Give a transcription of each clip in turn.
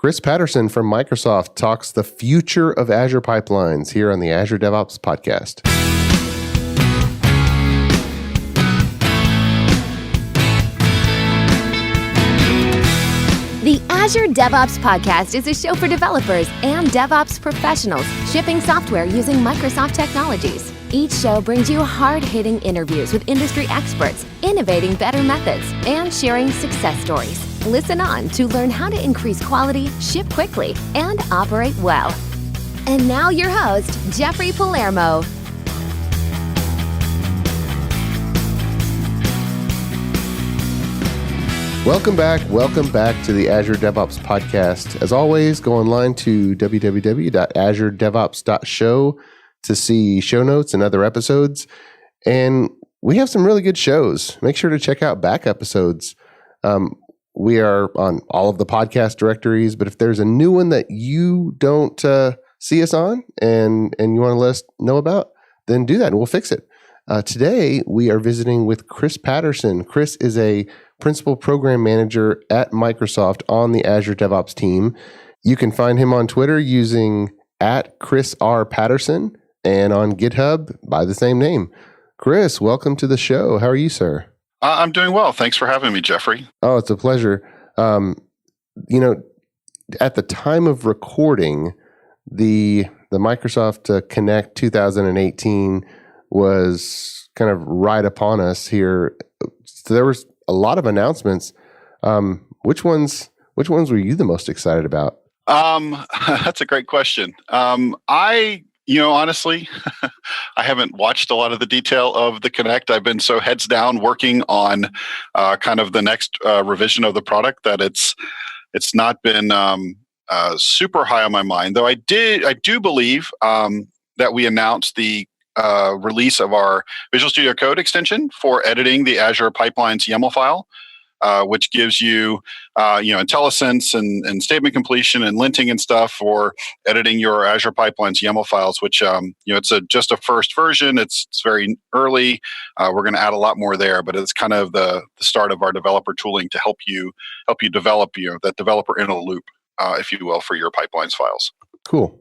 Chris Patterson from Microsoft talks the future of Azure Pipelines here on the Azure DevOps podcast. The Azure DevOps podcast is a show for developers and DevOps professionals shipping software using Microsoft technologies. Each show brings you hard-hitting interviews with industry experts, innovating better methods, and sharing success stories. Listen on to learn how to increase quality, ship quickly, and operate well. And now your host, Jeffrey Palermo. Welcome back to the Azure DevOps podcast. As always, go online to www.azuredevops.show to see show notes and other episodes. And we have some really good shows. Make sure to check out back episodes. We are on all of the podcast directories, but if there's a new one that you don't see us on and you want to let us know about, then do that and we'll fix it. Today, we are visiting with Chris Patterson. Chris is a principal program manager at Microsoft on the Azure DevOps team. You can find him on Twitter using @ChrisRPatterson and on GitHub by the same name. Chris, welcome to the show. How are you, sir? I'm doing well. Thanks for having me, Jeffrey. Oh, it's a pleasure. At the time of recording, the Microsoft Connect 2018 was kind of right upon us here. So there was a lot of announcements. Which ones were you the most excited about? That's a great question. Honestly, I haven't watched a lot of the detail of the Connect. I've been so heads down working on kind of the next revision of the product that it's not been super high on my mind. Though I do believe that we announced the release of our Visual Studio Code extension for editing the Azure Pipelines YAML file, which gives you, IntelliSense and statement completion and linting and stuff for editing your Azure Pipelines YAML files. Which, it's just a first version. It's very early. We're going to add a lot more there, but it's kind of the start of our developer tooling to help you develop, that developer in a loop, if you will, for your pipelines files. Cool.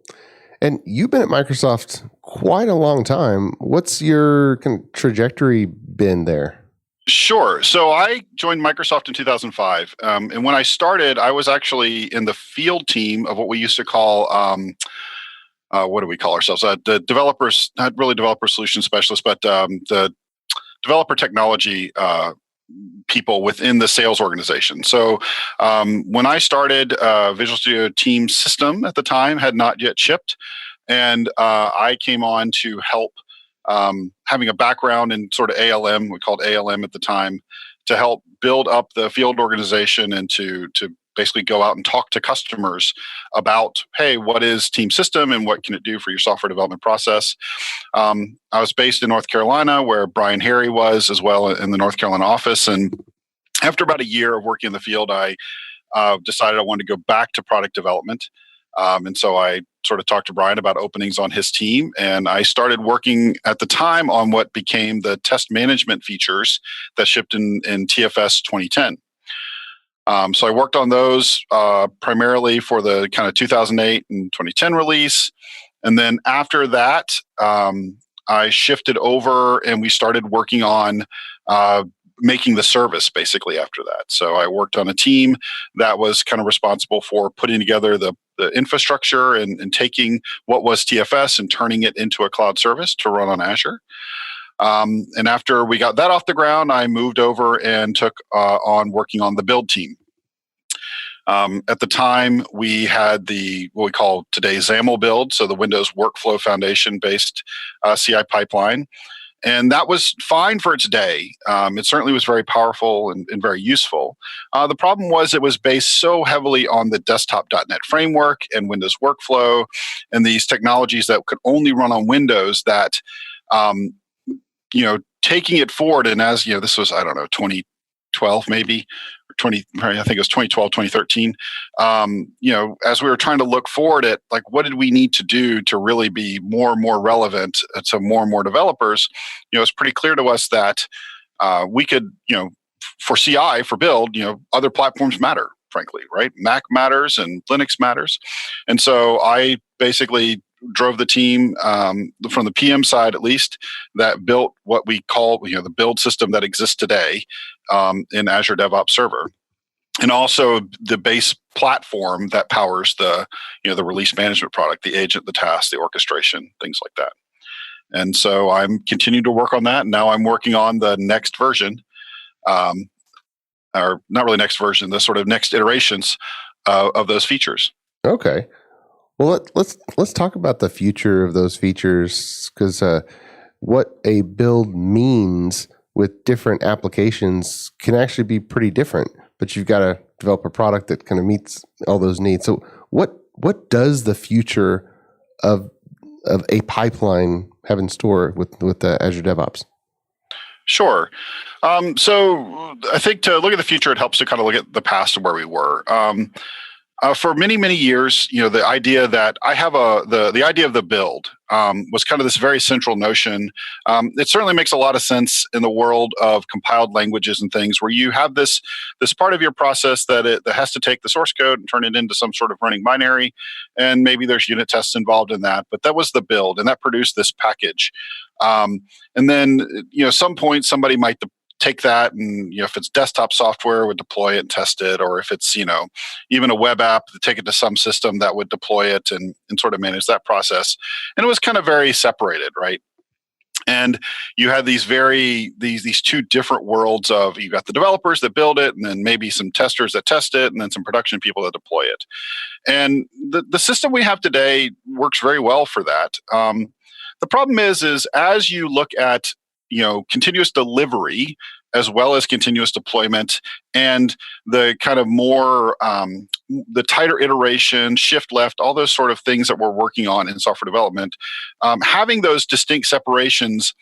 And you've been at Microsoft quite a long time. What's your trajectory been there? Sure. So I joined Microsoft in 2005. And when I started, I was actually in the field team of what we used to call, what do we call ourselves? The developers, not really developer solution specialists, but the developer technology people within the sales organization. So when I started, Visual Studio Team System at the time had not yet shipped. And I came on to help, having a background in sort of ALM, we called ALM at the time, to help build up the field organization and to basically go out and talk to customers about, hey, what is Team System and what can it do for your software development process? I was based in North Carolina, where Brian Harry was as well in the North Carolina office. And after about a year of working in the field, I decided I wanted to go back to product development. And so I sort of talked to Brian about openings on his team. And I started working at the time on what became the test management features that shipped in TFS 2010. So I worked on those primarily for the kind of 2008 and 2010 release. And then after that, I shifted over and we started working on making the service basically after that. So I worked on a team that was kind of responsible for putting together the infrastructure and taking what was TFS and turning it into a cloud service to run on Azure. And after we got that off the ground, I moved over and took on working on the build team. At the time, we had what we call today XAML build, so the Windows Workflow Foundation based CI pipeline. And that was fine for its day. It certainly was very powerful and very useful. The problem was it was based so heavily on the desktop.NET framework and Windows Workflow and these technologies that could only run on Windows that, taking it forward, and as this was, 2012 maybe, or I think it was 2012, 2013. As we were trying to look forward at what did we need to do to really be more and more relevant to more and more developers, it's pretty clear to us that we could, for CI, for build, other platforms matter. frankly, right? Mac matters and Linux matters. And so I basically drove the team from the PM side, at least, that built what we call the build system that exists today in Azure DevOps Server, and also the base platform that powers the the release management product, the agent, the task, the orchestration, things like that. And so I'm continuing to work on that. And now I'm working on the next version, or not really next version, the sort of next iterations of those features. Okay. Well, let's talk about the future of those features, because what a build means with different applications can actually be pretty different. But you've got to develop a product that kind of meets all those needs. So, what does the future of a pipeline have in store with the Azure DevOps? Sure. So I think to look at the future, it helps to kind of look at the past and where we were. For many, many years, the idea that I have the idea of the build was kind of this very central notion. It certainly makes a lot of sense in the world of compiled languages and things, where you have this part of your process that has to take the source code and turn it into some sort of running binary, and maybe there's unit tests involved in that. But that was the build, and that produced this package. And then, some point somebody might take that, and if it's desktop software, would deploy it and test it, or if it's even a web app, take it to some system that would deploy it and sort of manage that process. And it was kind of very separated, right? And you had these two different worlds of, you got the developers that build it, and then maybe some testers that test it, and then some production people that deploy it. And the system we have today works very well for that. The problem is as you look at continuous delivery as well as continuous deployment, and the kind of more the tighter iteration, shift left, all those sort of things that we're working on in software development, having those distinct separations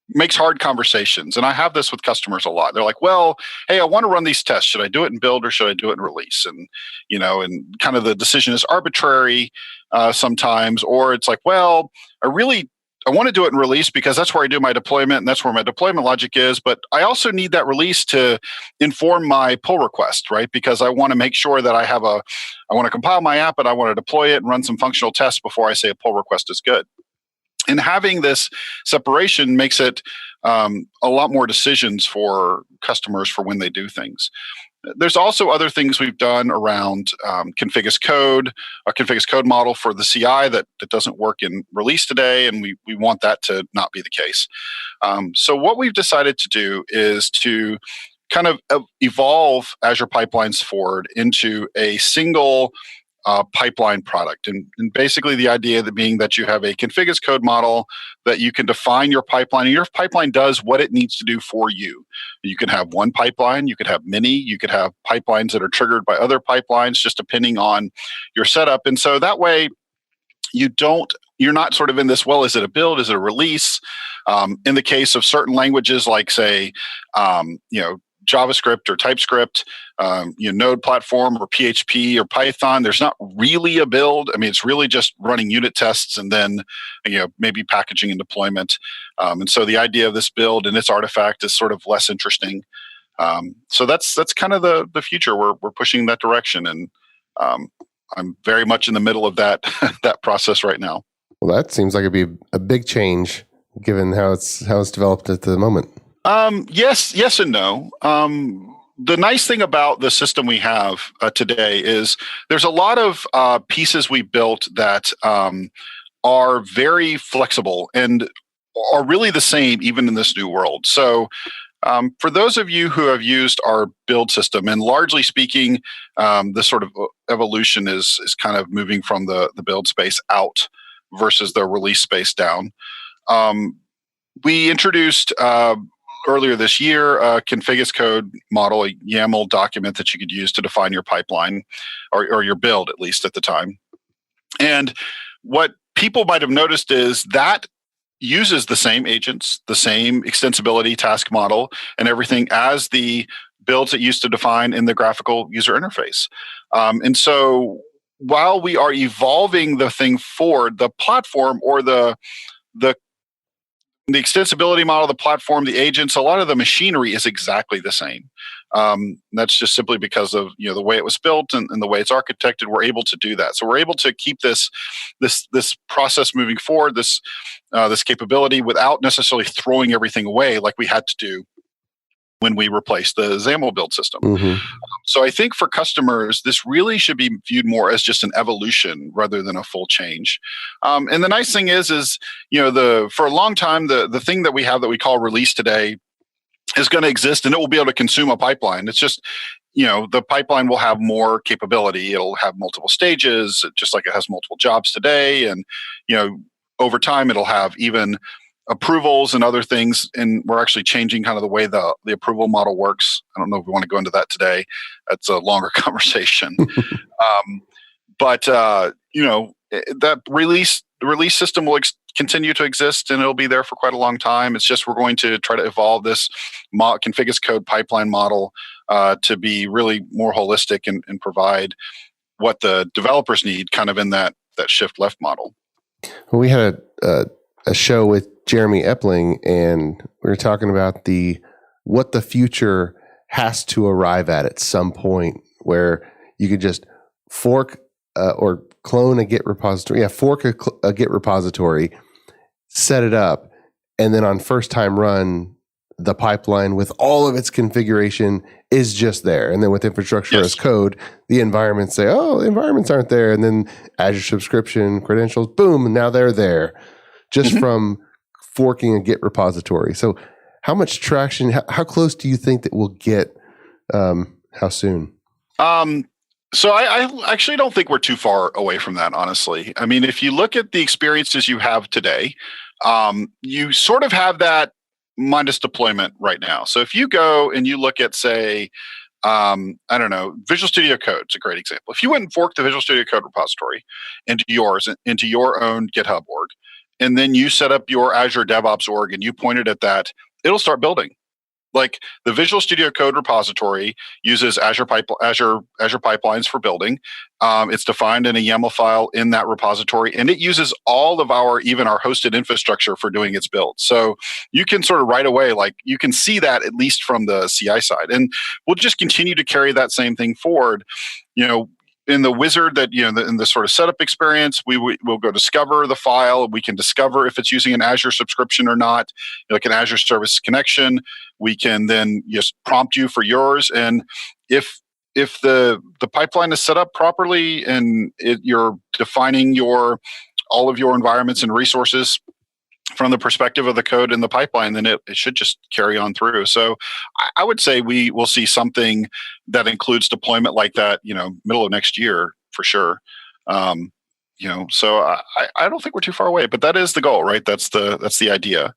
makes hard conversations. And I have this with customers a lot. They're like, well, hey, I want to run these tests. Should I do it in build or should I do it in release? And, and kind of the decision is arbitrary sometimes, or it's like, well, I want to do it in release because that's where I do my deployment and that's where my deployment logic is. But I also need that release to inform my pull request, right? Because I want to make sure that I want to compile my app and I want to deploy it and run some functional tests before I say a pull request is good. And having this separation makes it a lot more decisions for customers for when they do things. There's also other things we've done around config as code, a config as code model for the CI that doesn't work in release today, and we want that to not be the case. So what we've decided to do is to kind of evolve Azure Pipelines forward into a single pipeline product. And basically the idea being that you have a config as code model that you can define your pipeline, and your pipeline does what it needs to do for you. You can have one pipeline, you could have many, you could have pipelines that are triggered by other pipelines, just depending on your setup. And so that way you're not sort of in this, well, is it a build, is it a release? In the case of certain languages like, say, JavaScript or TypeScript, Node platform or PHP or Python, there's not really a build. I mean, it's really just running unit tests and then, maybe packaging and deployment. And so the idea of this build and its artifact is sort of less interesting. So that's kind of the future. We're pushing that direction, and I'm very much in the middle of that that process right now. Well, that seems like it'd be a big change given how it's developed at the moment. Yes and no. The nice thing about the system we have today is there's a lot of pieces we built that are very flexible and are really the same even in this new world. So for those of you who have used our build system, and largely speaking, this sort of evolution is kind of moving from the build space out versus the release space down. We introduced earlier this year a config as code model, a YAML document that you could use to define your pipeline or your build, at least at the time. And what people might have noticed is that uses the same agents, the same extensibility task model, and everything as the builds it used to define in the graphical user interface. And so while we are evolving the thing forward, the platform or the extensibility model, the platform, the agents, a lot of the machinery is exactly the same. That's just simply because of the way it was built and the way it's architected. We're able to do that, so we're able to keep this process moving forward, this capability, without necessarily throwing everything away like we had to do when we replaced the XAML build system. Mm-hmm. So I think for customers, this really should be viewed more as just an evolution rather than a full change. And the nice thing is for a long time, the thing that we have that we call release today is going to exist, and it will be able to consume a pipeline. It's just, the pipeline will have more capability. It'll have multiple stages, just like it has multiple jobs today. And, over time, it'll have even approvals and other things. And we're actually changing kind of the way the approval model works. I don't know if we want to go into that today. That's a longer conversation. But that the release system will continue to exist, and it'll be there for quite a long time. It's just we're going to try to evolve this config as code pipeline model to be really more holistic and provide what the developers need, kind of in that shift left model. We had a show with Jeremy Epling, and we were talking about what the future has to arrive at some point, where you could just fork or clone a Git repository. Yeah, fork a Git repository, set it up, and then on first time run, the pipeline with all of its configuration is just there. And then with infrastructure as code, the environments say, oh, the environments aren't there. And then Azure subscription credentials, boom, now they're there, just from forking a Git repository. So how much traction, how close do you think that we'll get? How soon? So I actually don't think we're too far away from that, honestly. I mean, if you look at the experiences you have today, you sort of have that minus deployment right now. So if you go and you look at, say, I don't know, Visual Studio Code is a great example. If you went and forked the Visual Studio Code repository into your own GitHub org, and then you set up your Azure DevOps org and you pointed at that, it'll start building. Like the Visual Studio Code repository uses Azure Pipelines for building. It's defined in a YAML file in that repository, and it uses all of even our hosted infrastructure for doing its build. So you can sort of right away, you can see that at least from the CI side. And we'll just continue to carry that same thing forward. In the wizard that, in the sort of setup experience, we'll go discover the file. We can discover if it's using an Azure subscription or not, like an Azure Service Connection. We can then just prompt you for yours. And if the pipeline is set up properly and you're defining all of your environments and resources from the perspective of the code in the pipeline, then it should just carry on through. So I would say we will see something that includes deployment like that, middle of next year for sure. So I don't think we're too far away, but that is the goal, right? That's the idea.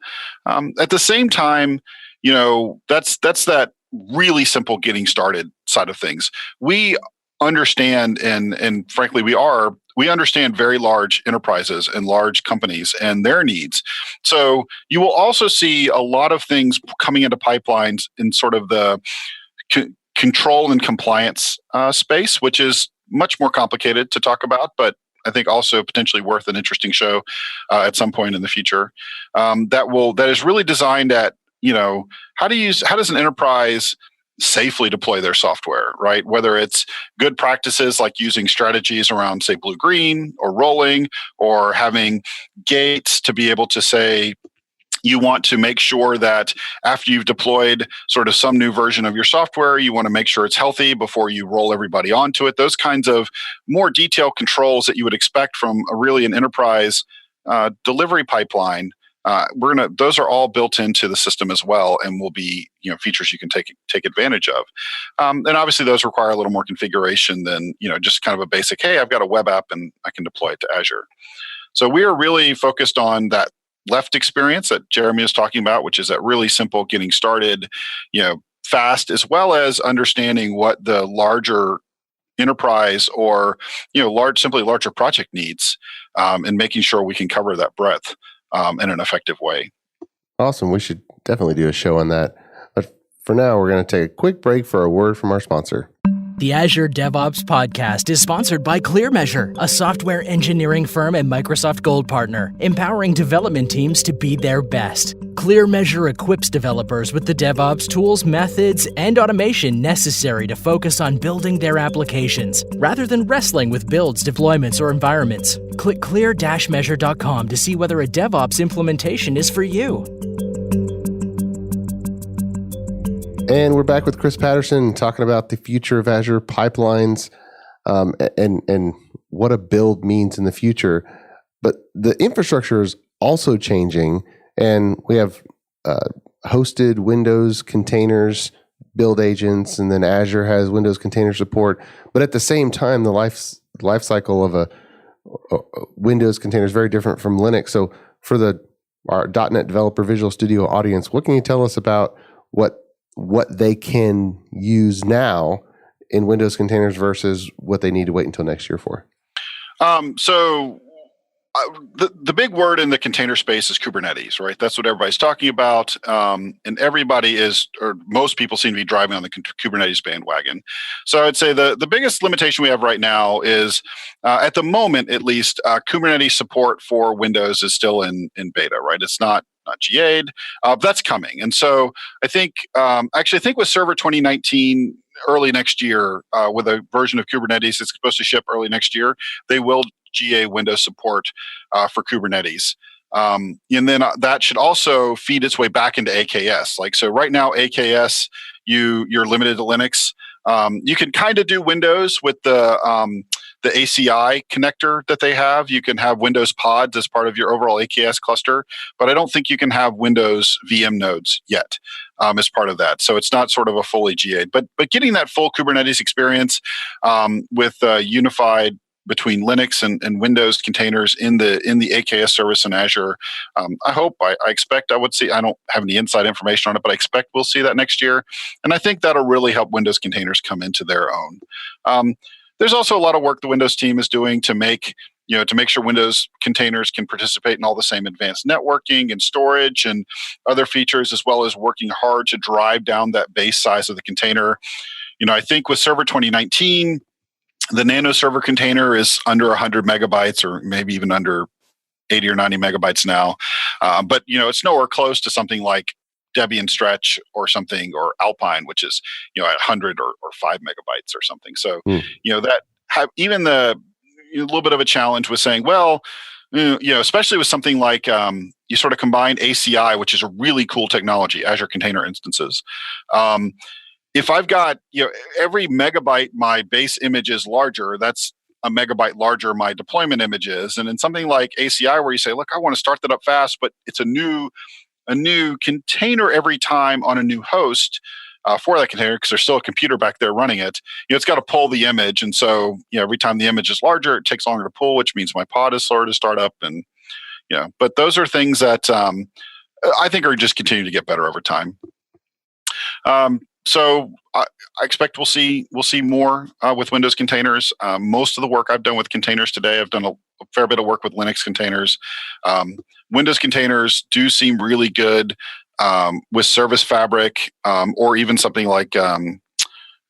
At the same time, that's that really simple getting started side of things. We understand, and frankly, we understand very large enterprises and large companies and their needs. So you will also see a lot of things coming into pipelines in sort of the control and compliance space, which is much more complicated to talk about, but I think also potentially worth an interesting show at some point in the future. That is really designed at, how does an enterprise safely deploy their software, right? Whether it's good practices like using strategies around, say, blue-green or rolling, or having gates to be able to say, you want to make sure that after you've deployed sort of some new version of your software, you want to make sure it's healthy before you roll everybody onto it. Those kinds of more detailed controls that you would expect from an enterprise delivery pipeline. Those are all built into the system as well, and will be features you can take advantage of. And obviously, those require a little more configuration than just kind of a basic. Hey, I've got a web app and I can deploy it to Azure. So we are really focused on that left experience that Jeremy is talking about, which is that really simple getting started, fast, as well as understanding what the larger enterprise or larger project needs, and making sure we can cover that breadth in an effective way. Awesome. We should definitely do a show on that. But for now, we're going to take a quick break for a word from our sponsor. The Azure DevOps podcast is sponsored by ClearMeasure, a software engineering firm and Microsoft Gold partner, empowering development teams to be their best. ClearMeasure equips developers with the DevOps tools, methods, and automation necessary to focus on building their applications, rather than wrestling with builds, deployments, or environments. Click clear-measure.com to see whether a DevOps implementation is for you. And we're back with Chris Patterson talking about the future of Azure Pipelines and what a build means in the future. But the infrastructure is also changing, and we have hosted Windows containers, build agents, and then Azure has Windows container support. But at the same time, the life cycle of a Windows container is very different from Linux. So for our .NET Developer Visual Studio audience, what can you tell us about what they can use now in Windows containers versus what they need to wait until next year for? The big word in the container space is Kubernetes, right? That's what everybody's talking about. And everybody or most people seem to be driving on the Kubernetes bandwagon. So I'd say the biggest limitation we have right now is, at the moment at least, Kubernetes support for Windows is still in beta, right? It's not GA'd. That's coming. And so I think with Server 2019, early next year, with a version of Kubernetes that's supposed to ship early next year, they will GA Windows support for Kubernetes. And then that should also feed its way back into AKS. So right now, AKS, you're limited to Linux. You can kind of do Windows with the ACI connector that they have. You can have Windows pods as part of your overall AKS cluster, but I don't think you can have Windows VM nodes yet as part of that. So it's not sort of a fully GA. But getting that full Kubernetes experience with unified between Linux and Windows containers in the AKS service in Azure, I expect I would see. I don't have any inside information on it, but I expect we'll see that next year, and I think that'll really help Windows containers come into their own. There's also a lot of work the Windows team is doing to make sure Windows containers can participate in all the same advanced networking and storage and other features, as well as working hard to drive down that base size of the container. I think with Server 2019, the Nano server container is under 100 megabytes, or maybe even under 80 or 90 megabytes now. But it's nowhere close to something like Debian Stretch or something, or Alpine, which is at 100 or 5 megabytes or something. So that have even a little bit of a challenge with saying, well, especially with something like you sort of combine ACI, which is a really cool technology, Azure Container Instances. If I've got every megabyte my base image is larger, that's a megabyte larger my deployment image is. And in something like ACI, where you say, look, I want to start that up fast, but it's a new container every time on a new host for that container, because there's still a computer back there running it. It's got to pull the image, and so every time the image is larger, it takes longer to pull, which means my pod is slower to start up. And but those are things that I think are just continuing to get better over time. So I expect we'll see more with Windows containers. Most of the work I've done with containers today, I've done a fair bit of work with Linux containers. Windows containers do seem really good with Service Fabric, or even something like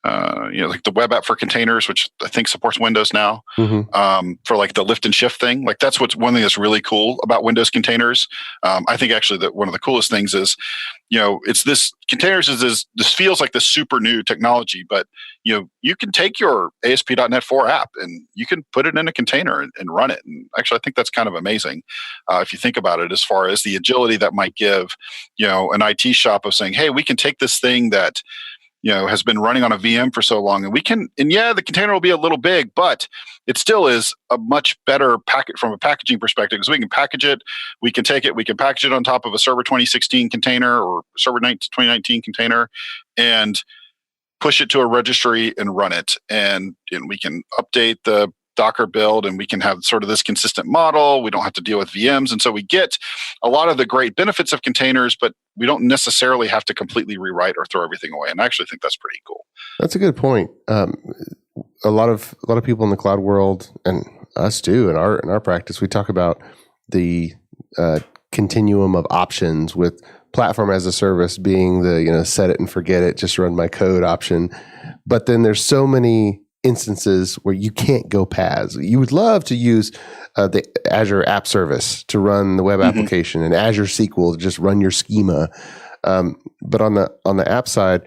like the web app for containers, which I think supports Windows now, for like the lift and shift thing. Like that's one thing that's really cool about Windows containers. I think actually that one of the coolest things is, it's this this feels like this super new technology, but you can take your ASP.NET 4 app and you can put it in a container and run it. And actually, I think that's kind of amazing if you think about it, as far as the agility that might give, an IT shop of saying, hey, we can take this thing that has been running on a VM for so long, and the container will be a little big, but it still is a much better packet from a packaging perspective, because we can package it, we can take it, we can package it on top of a Server 2016 container or Server 2019 container, and push it to a registry and run it, and we can update the Docker build, and we can have sort of this consistent model. We don't have to deal with VMs. And so we get a lot of the great benefits of containers, but we don't necessarily have to completely rewrite or throw everything away. And I actually think that's pretty cool. That's a good point. A lot of people in the cloud world, and us too, in our practice, we talk about the continuum of options with platform as a service being the set it and forget it, just run my code option. But then there's so many instances where you can't go PaaS. You would love to use the Azure App Service to run the web application and Azure SQL to just run your schema. But on the app side,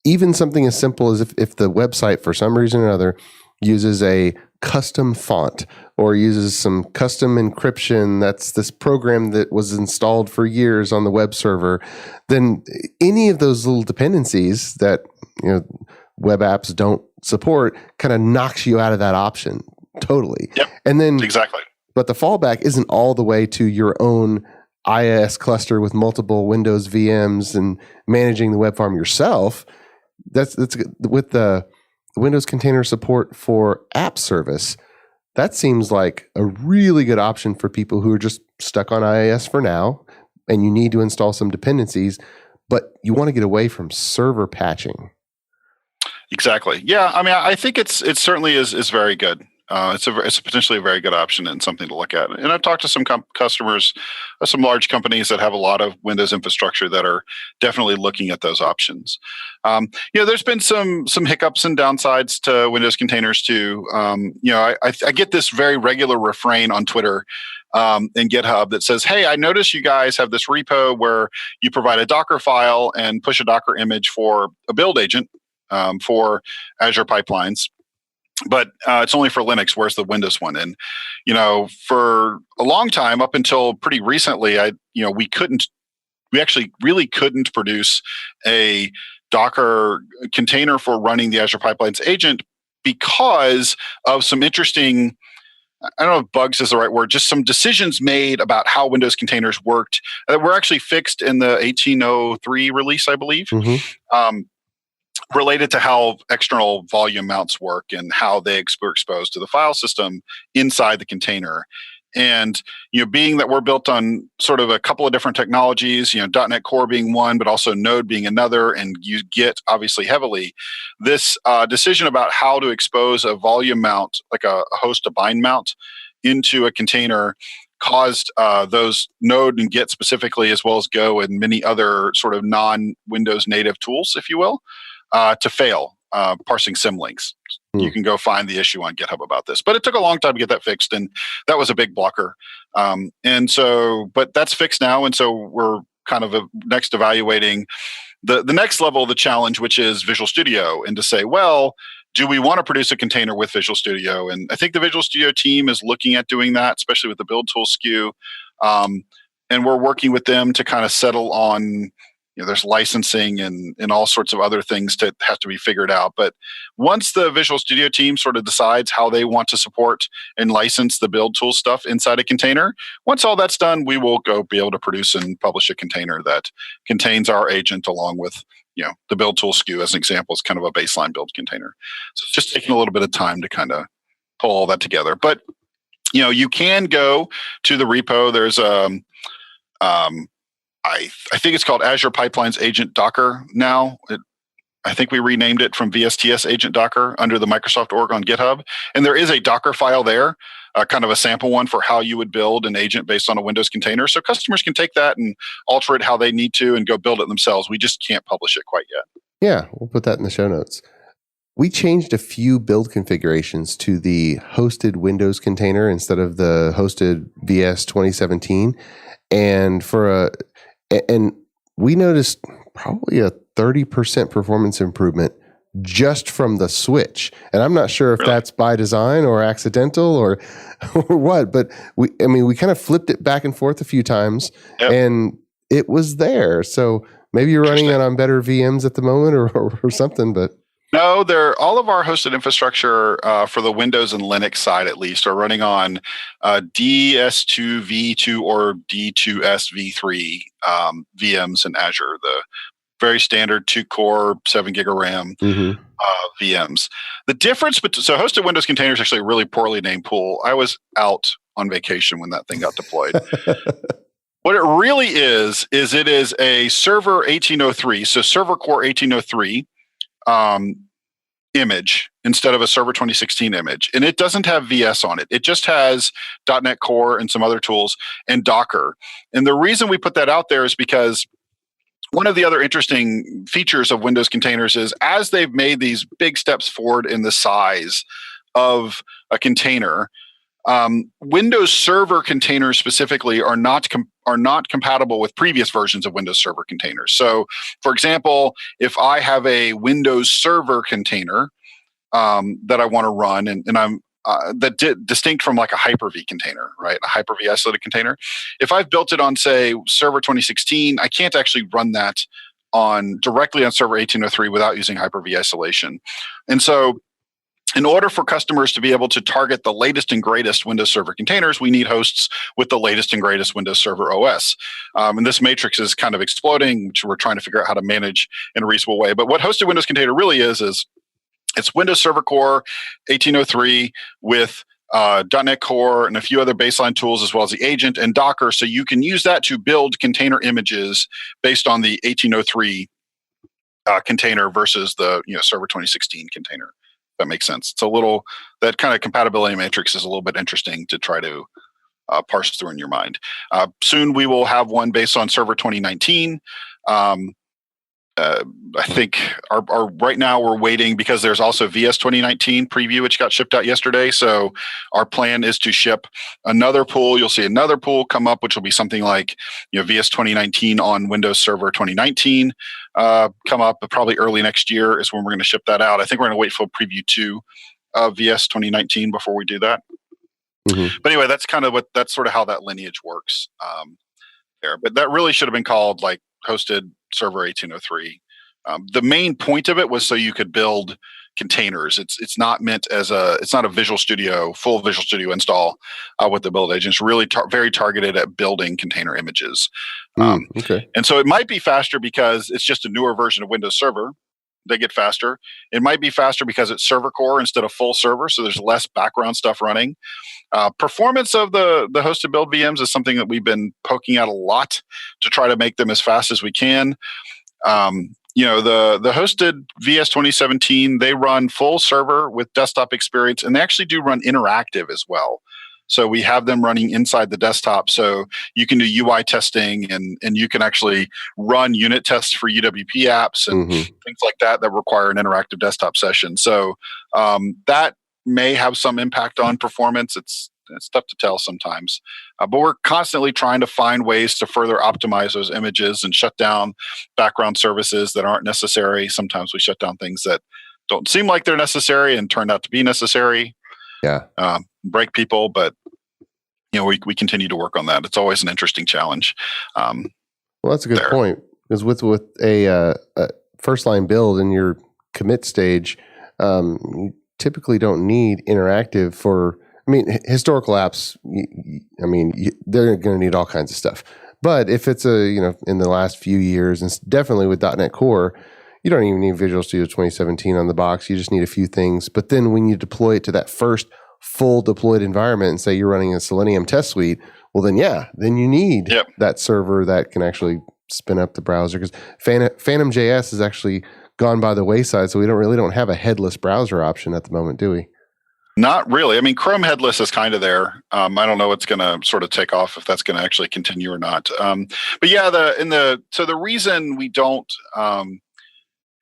even something as simple as if the website for some reason or another uses a custom font or uses some custom encryption, that's this program that was installed for years on the web server, then any of those little dependencies that web apps don't support kind of knocks you out of that option totally. Yep. And then exactly. But the fallback isn't all the way to your own IaaS cluster with multiple Windows VMs and managing the web farm yourself. That's with the Windows container support for app service. That seems like a really good option for people who are just stuck on IaaS for now, and you need to install some dependencies, but you want to get away from server patching. Exactly. Yeah. I mean, I think it certainly is very good. It's potentially a very good option and something to look at. And I've talked to some customers, some large companies that have a lot of Windows infrastructure that are definitely looking at those options. There's been some hiccups and downsides to Windows containers too. I get this very regular refrain on Twitter and GitHub that says, "Hey, I noticed you guys have this repo where you provide a Docker file and push a Docker image for a build agent for Azure Pipelines. But it's only for Linux. Where's the Windows one?" And for a long time, up until pretty recently, we actually really couldn't produce a Docker container for running the Azure Pipelines agent because of some interesting, I don't know if bugs is the right word, just some decisions made about how Windows containers worked that were actually fixed in the 1803 release, I believe. Related to how external volume mounts work and how they were exposed to the file system inside the container. And being that we're built on sort of a couple of different technologies, .NET Core being one, but also Node being another, and use Git obviously heavily, this decision about how to expose a volume mount, like a host to bind mount, into a container caused those Node and Git specifically, as well as Go and many other sort of non-Windows native tools, if you will, to fail parsing symlinks. You can go find the issue on GitHub about this. But it took a long time to get that fixed, and that was a big blocker. But that's fixed now, and so we're kind of next evaluating the next level of the challenge, which is Visual Studio, and to say, well, do we want to produce a container with Visual Studio? And I think the Visual Studio team is looking at doing that, especially with the build tool SKU. And we're working with them to kind of settle on, there's licensing and all sorts of other things that have to be figured out. But once the Visual Studio team sort of decides how they want to support and license the build tool stuff inside a container, once all that's done, we will go be able to produce and publish a container that contains our agent along with, the build tool SKU as an example is kind of a baseline build container. So it's just taking a little bit of time to kind of pull all that together. But, you can go to the repo. There's I think it's called Azure Pipelines Agent Docker now. I think we renamed it from VSTS Agent Docker under the Microsoft org on GitHub. And there is a Docker file there, kind of a sample one for how you would build an agent based on a Windows container. So customers can take that and alter it how they need to and go build it themselves. We just can't publish it quite yet. Yeah, we'll put that in the show notes. We changed a few build configurations to the hosted Windows container instead of the hosted VS 2017. And and we noticed probably a 30% performance improvement just from the switch. And I'm not sure if that's by design or accidental or what, but we kind of flipped it back and forth a few times and it was there. So maybe you're running it on better VMs at the moment or something, but. No, all of our hosted infrastructure for the Windows and Linux side, at least, are running on DS2 V2 or D2S V3 VMs in Azure, the very standard 2-core, 7 gig of RAM VMs. The difference, so hosted Windows container is actually a really poorly named pool. I was out on vacation when that thing got deployed. What it really is it is a server 1803, so server core 1803. Image instead of a server 2016 image. And it doesn't have VS on it. It just has .NET Core and some other tools and Docker. And the reason we put that out there is because one of the other interesting features of Windows containers is as they've made these big steps forward in the size of a container, Windows Server containers specifically are not compatible with previous versions of Windows Server containers. So, for example, if I have a Windows Server container that I want to run, and I'm distinct from like a Hyper-V container, right? A Hyper-V isolated container. If I've built it on, say, Server 2016, I can't actually run that directly on Server 1803 without using Hyper-V isolation. And so, in order for customers to be able to target the latest and greatest Windows Server containers, we need hosts with the latest and greatest Windows Server OS. And this matrix is kind of exploding, which we're trying to figure out how to manage in a reasonable way. But what hosted Windows container really is it's Windows Server Core 1803 with .NET Core and a few other baseline tools, as well as the agent and Docker. So you can use that to build container images based on the 1803 container versus the Server 2016 container. That makes sense. It's that kind of compatibility matrix is a little bit interesting to try to parse through in your mind. Soon we will have one based on Server 2019. I think our right now we're waiting because there's also VS 2019 preview, which got shipped out yesterday. So our plan is to ship another pool. You'll see another pool come up, which will be something like VS 2019 on Windows Server 2019 come up. But probably early next year is when we're going to ship that out. I think we're going to wait for preview 2 of VS 2019 before we do that. Mm-hmm. But anyway, that's sort of how that lineage works there. But that really should have been called like hosted Server 1803. The main point of it was so you could build containers. It's not meant as it's not a full Visual Studio install with the build agent. It's really very targeted at building container images. Okay. And so it might be faster because it's just a newer version of Windows Server. They get faster. It might be faster because it's server core instead of full server, so there's less background stuff running. Performance of the hosted build VMs is something that we've been poking at a lot to try to make them as fast as we can. The hosted VS 2017, they run full server with desktop experience, and they actually do run interactive as well. So we have them running inside the desktop, so you can do UI testing, and you can actually run unit tests for UWP apps and things like that require an interactive desktop session. So that may have some impact on performance. It's tough to tell sometimes, but we're constantly trying to find ways to further optimize those images and shut down background services that aren't necessary. Sometimes we shut down things that don't seem like they're necessary and turn out to be necessary. Yeah, break people, but we continue to work on that. It's always an interesting challenge. Well, that's a good point, because with a first line build in your commit stage, you typically don't need interactive for. I mean, historical apps. They're going to need all kinds of stuff. But if it's in the last few years, and definitely with .NET Core, you don't even need Visual Studio 2017 on the box. You just need a few things. But then when you deploy it to that first full deployed environment and say you're running a Selenium test suite, well, then you need that server that can actually spin up the browser, because Phantom.js has actually gone by the wayside. So we don't have a headless browser option at the moment, do we? Not really. I mean, Chrome headless is kind of there. I don't know what's going to sort of take off, if that's going to actually continue or not. But yeah, the reason we don't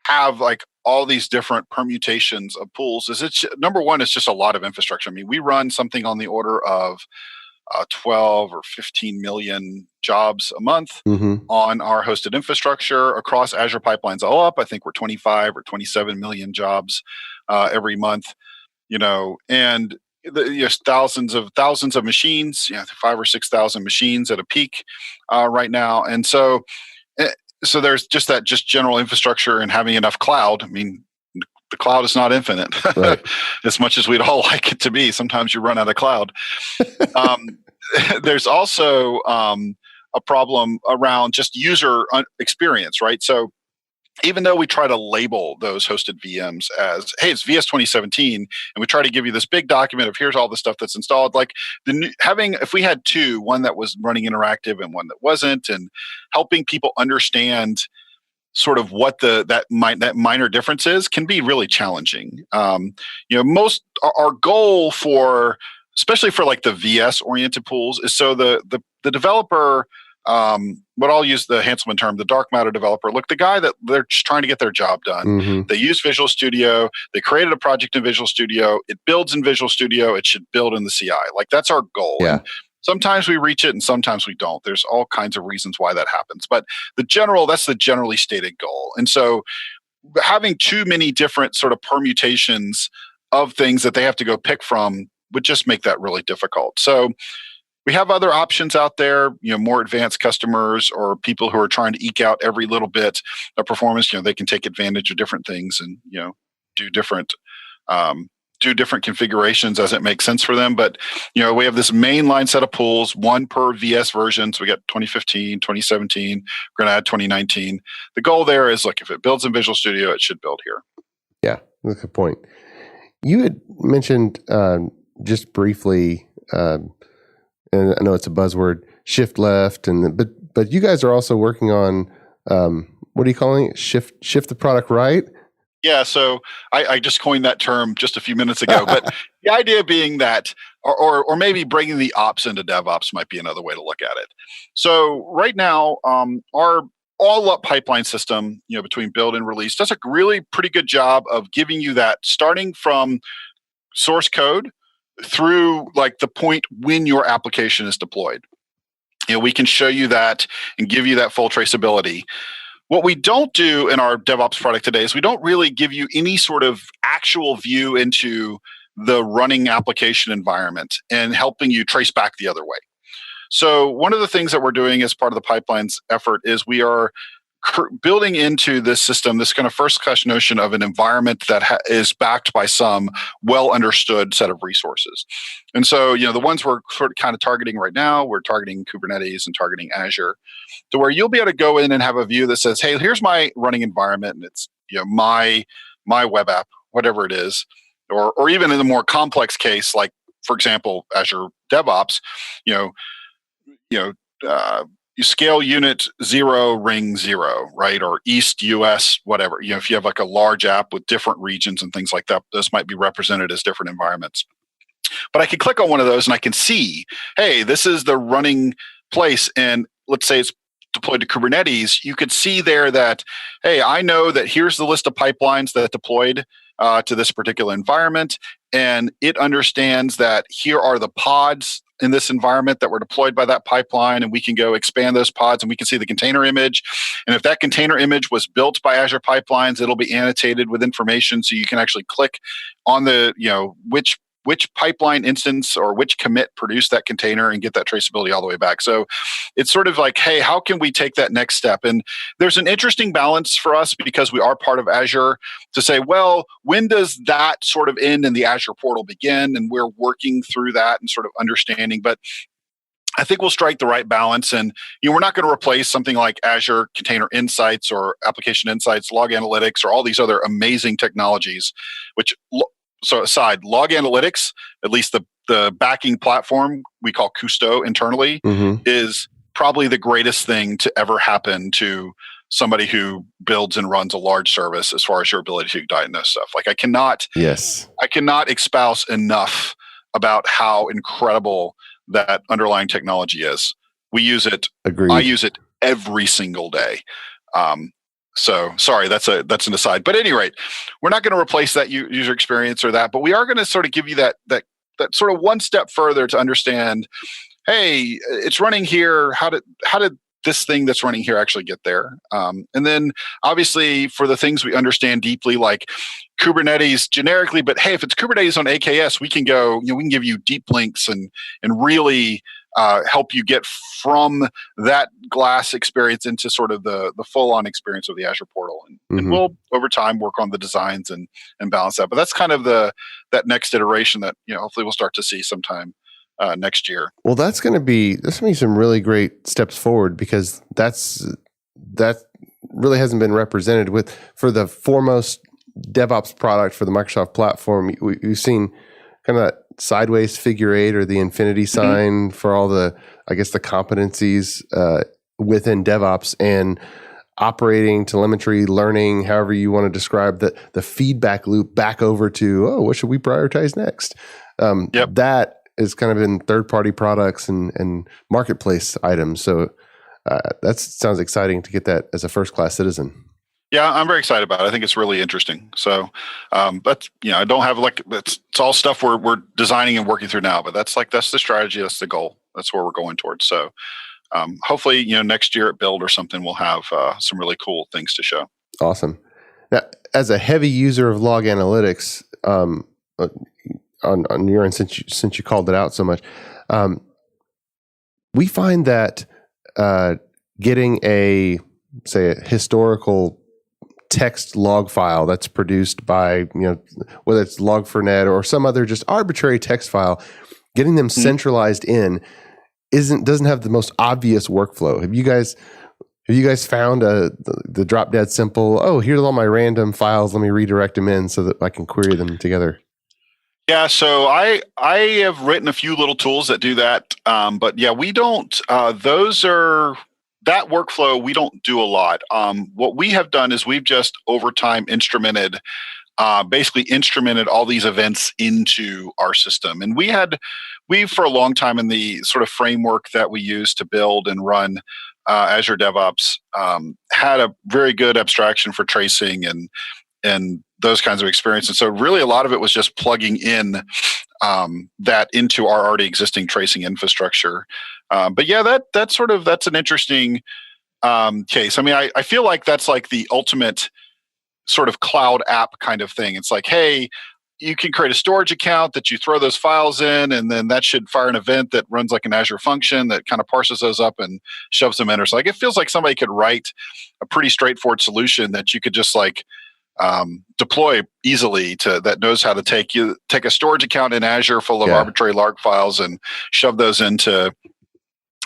have like all these different permutations of pools is it's number one, it's just a lot of infrastructure. I mean, we run something on the order of 12 or 15 million jobs a month on our hosted infrastructure across Azure Pipelines all up. I think we're 25 or 27 million jobs every month, and there's thousands of machines, 5,000 or 6,000 machines at a peak right now. And so there's just general infrastructure and having enough cloud. I mean, the cloud is not infinite, right. As much as we'd all like it to be. Sometimes you run out of cloud. There's also a problem around just user experience, right? So even though we try to label those hosted VMs as, hey, it's VS 2017, and we try to give you this big document of here's all the stuff that's installed, like if we had two, one that was running interactive and one that wasn't, and helping people understand sort of what that minor difference is can be really challenging. Most our goal for, especially for like the VS oriented pools, is so the developer but I'll use the Hanselman term, the dark matter developer. Look, the guy that they're just trying to get their job done. Mm-hmm. They use Visual Studio. They created a project in Visual Studio. It builds in Visual Studio. It should build in the CI. Like, that's our goal. Yeah. And sometimes we reach it and sometimes we don't. There's all kinds of reasons why that happens. But that's the generally stated goal. And so having too many different sort of permutations of things that they have to go pick from would just make that really difficult. So we have other options out there, more advanced customers or people who are trying to eke out every little bit of performance. They can take advantage of different things and, do different configurations as it makes sense for them. But, we have this mainline set of pools, one per VS version. So we got 2015, 2017, we're going to add 2019. The goal there is, look, if it builds in Visual Studio, it should build here. Yeah, that's a good point. You had mentioned just briefly, and I know it's a buzzword, shift left, but you guys are also working on what are you calling it? Shift the product right? Yeah, so I just coined that term just a few minutes ago, but the idea being that, or maybe bringing the ops into DevOps might be another way to look at it. So right now, our all-up pipeline system, between build and release, does a really pretty good job of giving you that, starting from source code through like the point when your application is deployed. We can show you that and give you that full traceability. What we don't do in our DevOps product today is we don't really give you any sort of actual view into the running application environment and helping you trace back the other way. So one of the things that we're doing as part of the pipelines effort is we are building into this system this kind of first class notion of an environment that is backed by some well understood set of resources. And so, the ones we're sort of kind of targeting right now, we're targeting Kubernetes and targeting Azure, to where you'll be able to go in and have a view that says, hey, here's my running environment, and it's my web app, whatever it is, or even in a more complex case, like for example, Azure DevOps, you scale unit 0, ring 0, right? Or East US, whatever. If you have like a large app with different regions and things like that, those might be represented as different environments. But I can click on one of those and I can see, hey, this is the running place. And let's say it's deployed to Kubernetes. You could see there that, hey, I know that here's the list of pipelines that deployed to this particular environment. And it understands that here are the pods in this environment that were deployed by that pipeline, and we can go expand those pods and we can see the container image. And if that container image was built by Azure Pipelines, it'll be annotated with information so you can actually click on the, which pipeline instance or which commit produced that container and get that traceability all the way back. So it's sort of like, hey, how can we take that next step? And there's an interesting balance for us because we are part of Azure to say, well, when does that sort of end and the Azure portal begin? And we're working through that and sort of understanding. But I think we'll strike the right balance. And we're not going to replace something like Azure Container Insights or Application Insights, Log Analytics, or all these other amazing technologies, which... So aside, Log Analytics, at least the backing platform we call Kusto internally, is probably the greatest thing to ever happen to somebody who builds and runs a large service as far as your ability to diagnose stuff. Like I cannot espouse enough about how incredible that underlying technology is. We use it. Agreed. I use it every single day. So sorry, that's an aside. But at any rate, we're not going to replace that user experience or that, but we are going to sort of give you that sort of one step further to understand, hey, it's running here. How did this thing that's running here actually get there? And then obviously for the things we understand deeply, like Kubernetes generically, but hey, if it's Kubernetes on AKS, we can go, we can give you deep links and really help you get from that glass experience into sort of the full-on experience of the Azure portal. And we'll, over time, work on the designs and balance that. But that's kind of that next iteration that, hopefully we'll start to see sometime next year. Well, that's going to be some really great steps forward because that really hasn't been represented for the foremost DevOps product for the Microsoft platform. We've seen kind of that sideways figure 8 or the infinity sign for all the competencies within DevOps and operating, telemetry, learning, however you want to describe the feedback loop back over to, what should we prioritize next? That is kind of in third-party products and marketplace items. So that sounds exciting to get that as a first-class citizen. Yeah, I'm very excited about it. I think it's really interesting. So, but I don't have it's all stuff we're designing and working through now. But that's the strategy. That's the goal. That's where we're going towards. So, hopefully, next year at Build or something, we'll have some really cool things to show. Awesome. Now, as a heavy user of log analytics, on your end, since you called it out so much, we find that getting a historical text log file that's produced by, whether it's Log4net or some other just arbitrary text file, getting them centralized in doesn't have the most obvious workflow. Have you guys found the drop dead simple, oh, here's all my random files, let me redirect them in so that I can query them together? Yeah, so I have written a few little tools that do that, but yeah, we don't. That workflow we don't do a lot. What we have done is we've just over time instrumented all these events into our system, and we for a long time in the sort of framework that we use to build and run Azure DevOps had a very good abstraction for tracing and those kinds of experiences. So really a lot of it was just plugging in that into our already existing tracing infrastructure. But yeah, that's an interesting case. I mean, I feel like that's like the ultimate sort of cloud app kind of thing. It's like, hey, you can create a storage account that you throw those files in, and then that should fire an event that runs like an Azure function that kind of parses those up and shoves them in. Or so like it feels like somebody could write a pretty straightforward solution that you could just deploy easily that knows how to take a storage account in Azure full of arbitrary log files and shove those into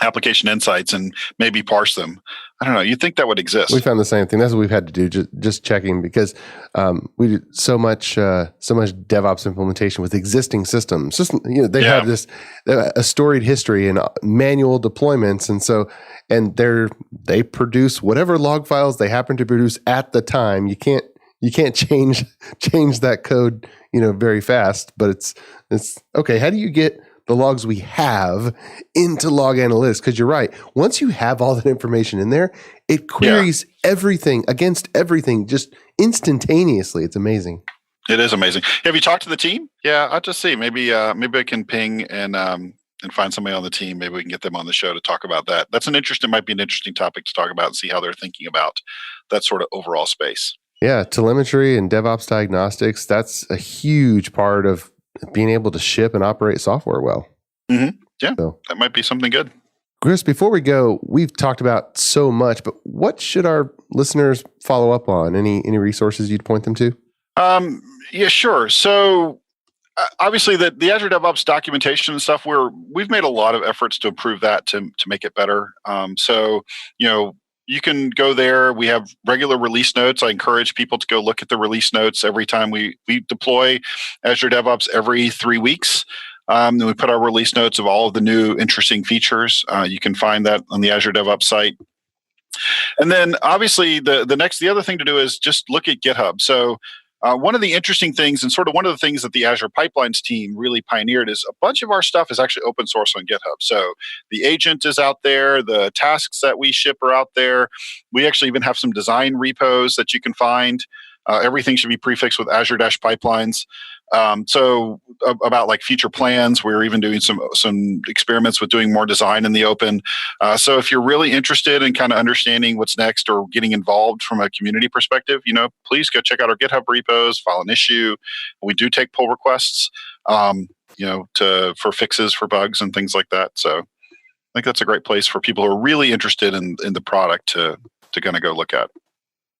application insights and maybe parse them. I don't know. You'd think that would exist. We found the same thing. That's what we've had to do, just checking, because we do so much DevOps implementation with existing systems. They have a storied history and manual deployments, and they produce whatever log files they happen to produce at the time. You can't change that code, very fast. But it's okay. How do you get the logs we have into log analytics? Because you're right. Once you have all that information in there, it queries everything against everything just instantaneously. It's amazing. It is amazing. Have you talked to the team? Yeah, I'll just see. Maybe I can ping and find somebody on the team. Maybe we can get them on the show to talk about that. Might be an interesting topic to talk about and see how they're thinking about that sort of overall space. Yeah, telemetry and DevOps diagnostics, that's a huge part of being able to ship and operate software well. Mm-hmm. Yeah, so that might be something good. Chris, before we go, we've talked about so much, but what should our listeners follow up on? Any resources you'd point them to? Yeah, sure. So obviously the Azure DevOps documentation and stuff, we've made a lot of efforts to improve that to make it better. You can go there. We have regular release notes. I encourage people to go look at the release notes every time we deploy Azure DevOps every 3 weeks. Then we put our release notes of all of the new interesting features. You can find that on the Azure DevOps site. And then obviously the other thing to do is just look at GitHub. So one of the interesting things, and sort of one of the things that the Azure Pipelines team really pioneered, is a bunch of our stuff is actually open source on GitHub. So the agent is out there, the tasks that we ship are out there. We actually even have some design repos that you can find. Everything should be prefixed with Azure-Pipelines. So about like future plans, we're even doing some experiments with doing more design in the open. So if you're really interested in kind of understanding what's next or getting involved from a community perspective, please go check out our GitHub repos, file an issue. We do take pull requests, for fixes for bugs and things like that. So I think that's a great place for people who are really interested in the product to kind of go look at.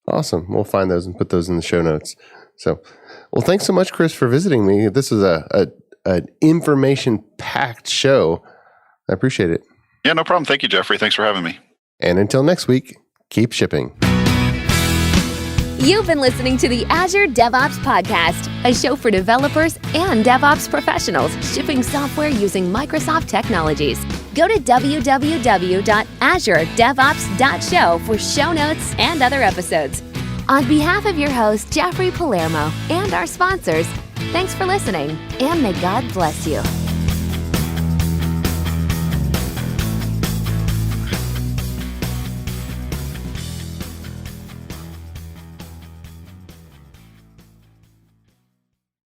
Awesome. We'll find those and put those in the show notes. So, well, thanks so much, Chris, for visiting me. This is an information-packed show. I appreciate it. Yeah, no problem. Thank you, Jeffrey. Thanks for having me. And until next week, keep shipping. You've been listening to the Azure DevOps Podcast, a show for developers and DevOps professionals shipping software using Microsoft technologies. Go to www.azuredevops.show for show notes and other episodes. On behalf of your host, Jeffrey Palermo, and our sponsors, thanks for listening, and may God bless you.